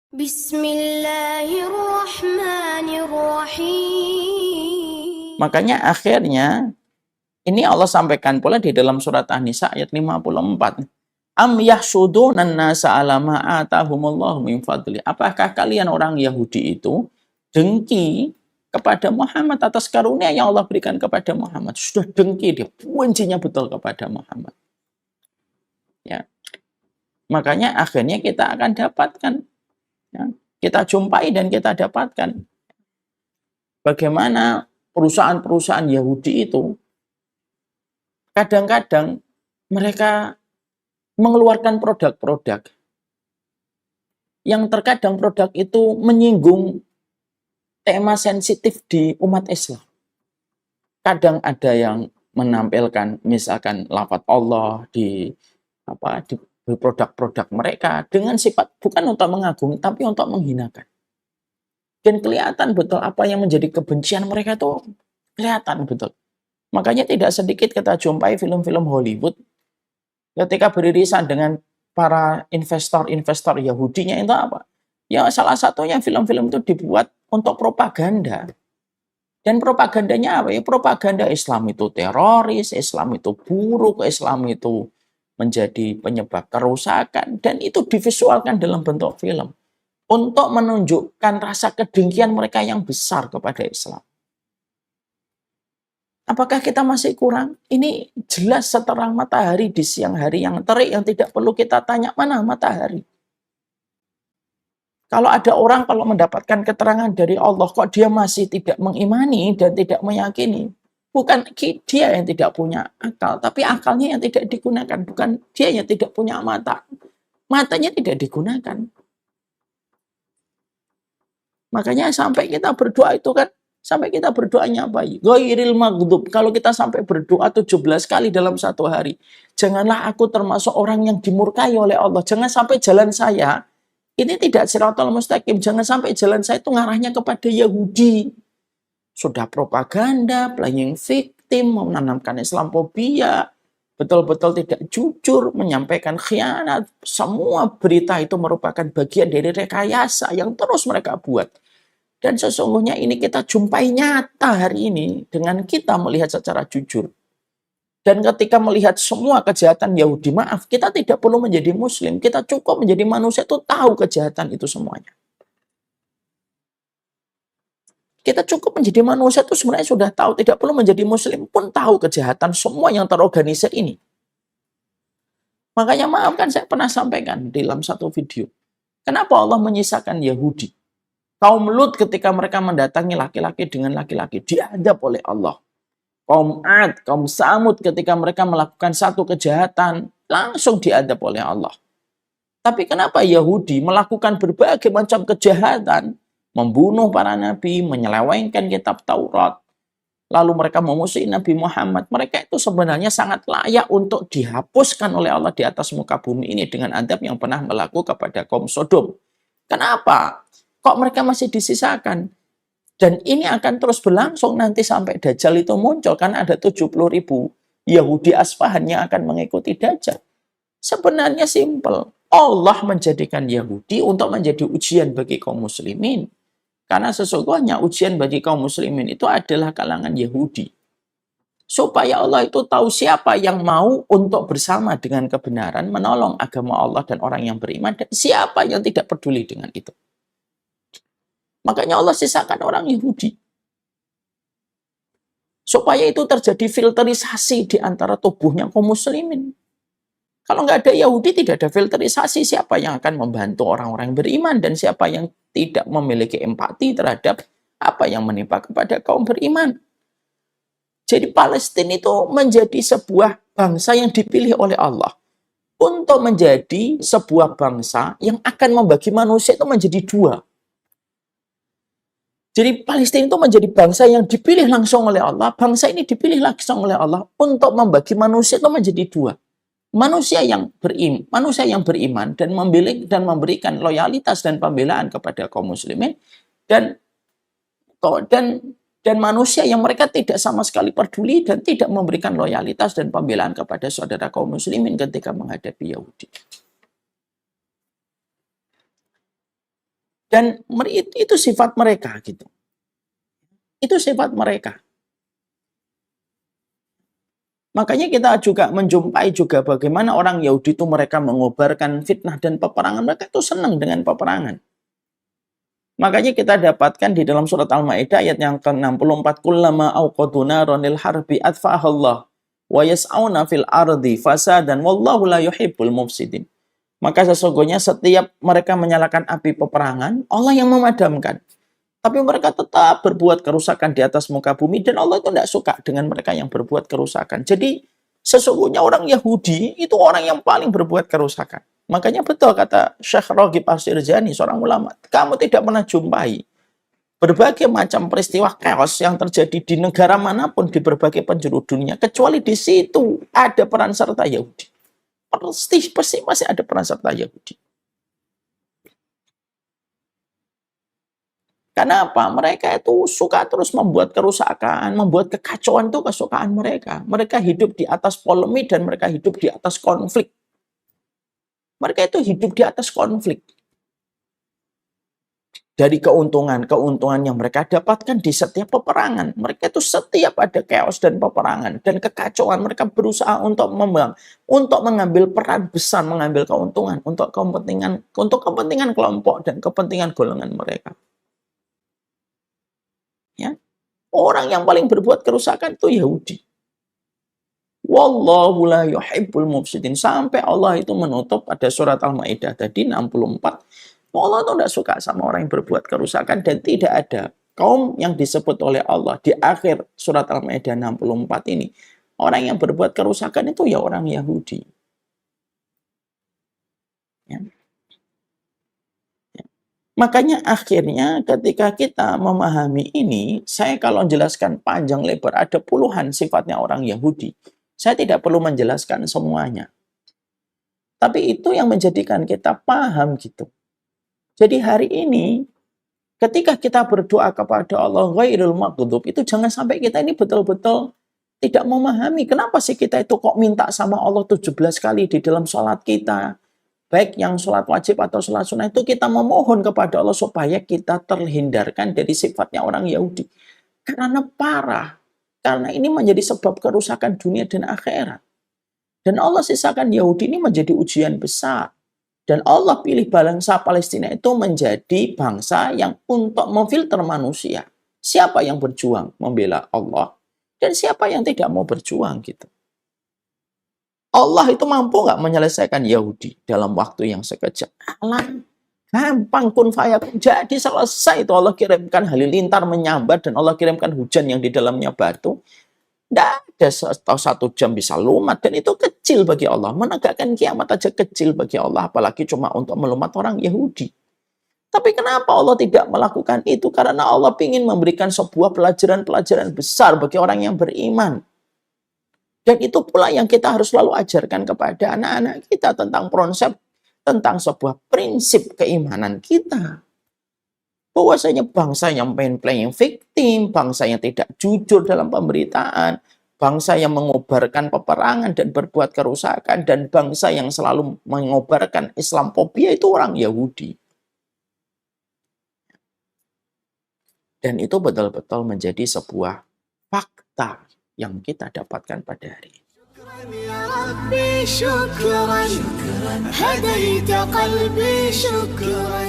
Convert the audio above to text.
Bismillahirrahmanirrahim. Makanya akhirnya ini Allah sampaikan pula di dalam surat An-Nisa ayat 54. Am yahsudunan nasa ala ma atahumullahu min fadli. Apakah kalian orang Yahudi itu dengki kepada Muhammad atas karunia yang Allah berikan kepada Muhammad? Sudah dengki, dia bencinya betul kepada Muhammad. Ya. Makanya akhirnya kita akan dapatkan, ya, kita jumpai dan kita dapatkan bagaimana perusahaan-perusahaan Yahudi itu kadang-kadang mereka mengeluarkan produk-produk yang terkadang produk itu menyinggung tema sensitif di umat Islam. Kadang ada yang menampilkan misalkan lafaz Allah di produk-produk mereka dengan sifat bukan untuk mengagumi tapi untuk menghinakan. Dan kelihatan betul apa yang menjadi kebencian mereka itu kelihatan betul. Makanya tidak sedikit kita jumpai film-film Hollywood ketika beririsan dengan para investor-investor Yahudinya itu apa? Ya salah satunya film-film itu dibuat untuk propaganda. Dan propagandanya apa ya? Propaganda Islam itu teroris, Islam itu buruk, Islam itu menjadi penyebab kerusakan. Dan itu divisualkan dalam bentuk film. Untuk menunjukkan rasa kedengkian mereka yang besar kepada Islam. Apakah kita masih kurang? Ini jelas seterang matahari di siang hari yang terik yang tidak perlu kita tanya mana matahari. Kalau ada orang kalau mendapatkan keterangan dari Allah kok dia masih tidak mengimani dan tidak meyakini. Bukan dia yang tidak punya akal, tapi akalnya yang tidak digunakan. Bukan dia yang tidak punya mata. Matanya tidak digunakan. Makanya sampai kita berdoa itu kan, sampai kita berdoanya apa? Ghairil maghdub. Kalau kita sampai berdoa 17 kali dalam satu hari, janganlah aku termasuk orang yang dimurkai oleh Allah. Jangan sampai jalan saya ini tidak siratal mustaqim. Jangan sampai jalan saya itu ngarahnya kepada Yahudi. Sudah propaganda, playing victim, menanamkan Islamofobia, betul-betul tidak jujur, menyampaikan khianat. Semua berita itu merupakan bagian dari rekayasa yang terus mereka buat. Dan sesungguhnya ini kita jumpai nyata hari ini dengan kita melihat secara jujur. Dan ketika melihat semua kejahatan Yahudi, maaf, kita tidak perlu menjadi Muslim. Kita cukup menjadi manusia itu tahu kejahatan itu semuanya. Kita cukup menjadi manusia itu sebenarnya sudah tahu. Tidak perlu menjadi Muslim pun tahu kejahatan semua yang terorganisir ini. Makanya maaf kan saya pernah sampaikan dalam satu video. Kenapa Allah menyisakan Yahudi? Kaum Lut ketika mereka mendatangi laki-laki dengan laki-laki diadab oleh Allah. Kaum Ad, kaum Samud ketika mereka melakukan satu kejahatan langsung diadab oleh Allah. Tapi kenapa Yahudi melakukan berbagai macam kejahatan, membunuh para nabi, menyelewengkan kitab Taurat, lalu mereka memusuhi Nabi Muhammad. Mereka itu sebenarnya sangat layak untuk dihapuskan oleh Allah di atas muka bumi ini dengan adab yang pernah berlaku kepada kaum Sodom. Kenapa? Kok mereka masih disisakan? Dan ini akan terus berlangsung nanti sampai Dajjal itu muncul. Karena ada 70.000 Yahudi Asfahan yang akan mengikuti Dajjal. Sebenarnya simpel. Allah menjadikan Yahudi untuk menjadi ujian bagi kaum muslimin. Karena sesungguhnya ujian bagi kaum muslimin itu adalah kalangan Yahudi. Supaya Allah itu tahu siapa yang mau untuk bersama dengan kebenaran, menolong agama Allah dan orang yang beriman, dan siapa yang tidak peduli dengan itu. Makanya Allah sisakan orang Yahudi. Supaya itu terjadi filterisasi di antara tubuhnya kaum muslimin. Kalau nggak ada Yahudi, tidak ada filterisasi. Siapa yang akan membantu orang-orang beriman dan siapa yang tidak memiliki empati terhadap apa yang menimpa kepada kaum beriman. Jadi Palestina itu menjadi sebuah bangsa yang dipilih oleh Allah untuk menjadi sebuah bangsa yang akan membagi manusia itu menjadi dua. Jadi Palestina itu menjadi bangsa yang dipilih langsung oleh Allah. Bangsa ini dipilih langsung oleh Allah untuk membagi manusia itu menjadi dua. Manusia yang beriman dan memilih dan memberikan loyalitas dan pembelaan kepada kaum muslimin dan manusia yang mereka tidak sama sekali peduli dan tidak memberikan loyalitas dan pembelaan kepada saudara kaum muslimin ketika menghadapi Yahudi. Dan itu sifat mereka gitu. Itu sifat mereka. Makanya kita juga menjumpai juga bagaimana orang Yahudi itu mereka mengobarkan fitnah dan peperangan. Mereka itu senang dengan peperangan. Makanya kita dapatkan di dalam surat Al-Maidah ayat yang ke-64, kullama auqadu naran lil harbi atfahallah wa yas'auna fil ardi fasadan wallahu la yuhibbul mufsidin. Maka sesungguhnya setiap mereka menyalakan api peperangan, Allah yang memadamkan. Tapi mereka tetap berbuat kerusakan di atas muka bumi dan Allah itu tidak suka dengan mereka yang berbuat kerusakan. Jadi sesungguhnya orang Yahudi itu orang yang paling berbuat kerusakan. Makanya betul kata Syekh Raghib As-Sirjani, seorang ulama, kamu tidak pernah jumpai berbagai macam peristiwa chaos yang terjadi di negara manapun di berbagai penjuru dunia, kecuali di situ ada peran serta Yahudi. Pasti masih ada peran serta Yahudi. Karena apa? Mereka itu suka terus membuat kerusakan, membuat kekacauan itu kesukaan mereka. Mereka hidup di atas polemik dan mereka hidup di atas konflik. Mereka itu hidup di atas konflik. Dari keuntungan yang mereka dapatkan di setiap peperangan. Mereka itu setiap ada chaos dan peperangan dan kekacauan, mereka berusaha untuk mengambil peran besar, mengambil keuntungan untuk kepentingan kelompok dan kepentingan golongan mereka. Ya. Orang yang paling berbuat kerusakan itu Yahudi. Wallahu la yuhibbul mufsidin. Sampai Allah itu menutup pada surat Al-Maidah tadi 64. Allah itu tidak suka sama orang yang berbuat kerusakan dan tidak ada kaum yang disebut oleh Allah di akhir surat Al-Maidah 64 ini. Orang yang berbuat kerusakan itu ya orang Yahudi. Ya. Makanya akhirnya ketika kita memahami ini, saya kalau jelaskan panjang lebar, ada puluhan sifatnya orang Yahudi. Saya tidak perlu menjelaskan semuanya. Tapi itu yang menjadikan kita paham gitu. Jadi hari ini, ketika kita berdoa kepada Allah, ghairil maghdub, itu jangan sampai kita ini betul-betul tidak memahami. Kenapa sih kita itu kok minta sama Allah 17 kali di dalam sholat kita? Baik yang sholat wajib atau sholat sunnah itu kita memohon kepada Allah supaya kita terhindarkan dari sifatnya orang Yahudi. Karena parah. Karena ini menjadi sebab kerusakan dunia dan akhirat. Dan Allah sisakan Yahudi ini menjadi ujian besar. Dan Allah pilih bangsa Palestina itu menjadi bangsa yang untuk memfilter manusia. Siapa yang berjuang membela Allah dan siapa yang tidak mau berjuang gitu. Allah itu mampu nggak menyelesaikan Yahudi dalam waktu yang sekejap? Alam, gampang kun fayakun. Jadi selesai itu Allah kirimkan halilintar menyambar dan Allah kirimkan hujan yang di dalamnya batu. Tidak ada satu jam bisa lumat dan itu kecil bagi Allah. Menegakkan kiamat aja kecil bagi Allah, apalagi cuma untuk melumat orang Yahudi. Tapi kenapa Allah tidak melakukan itu? Karena Allah ingin memberikan sebuah pelajaran-pelajaran besar bagi orang yang beriman. Dan itu pula yang kita harus selalu ajarkan kepada anak-anak kita tentang konsep, tentang sebuah prinsip keimanan kita. Bahwasanya bangsa yang playing victim, bangsa yang tidak jujur dalam pemberitaan, bangsa yang mengobarkan peperangan dan berbuat kerusakan, dan bangsa yang selalu mengobarkan Islamophobia itu orang Yahudi. Dan itu betul-betul menjadi sebuah fakta yang kita dapatkan pada hari ini. يا ربي شكرا هديت قلبي شكرا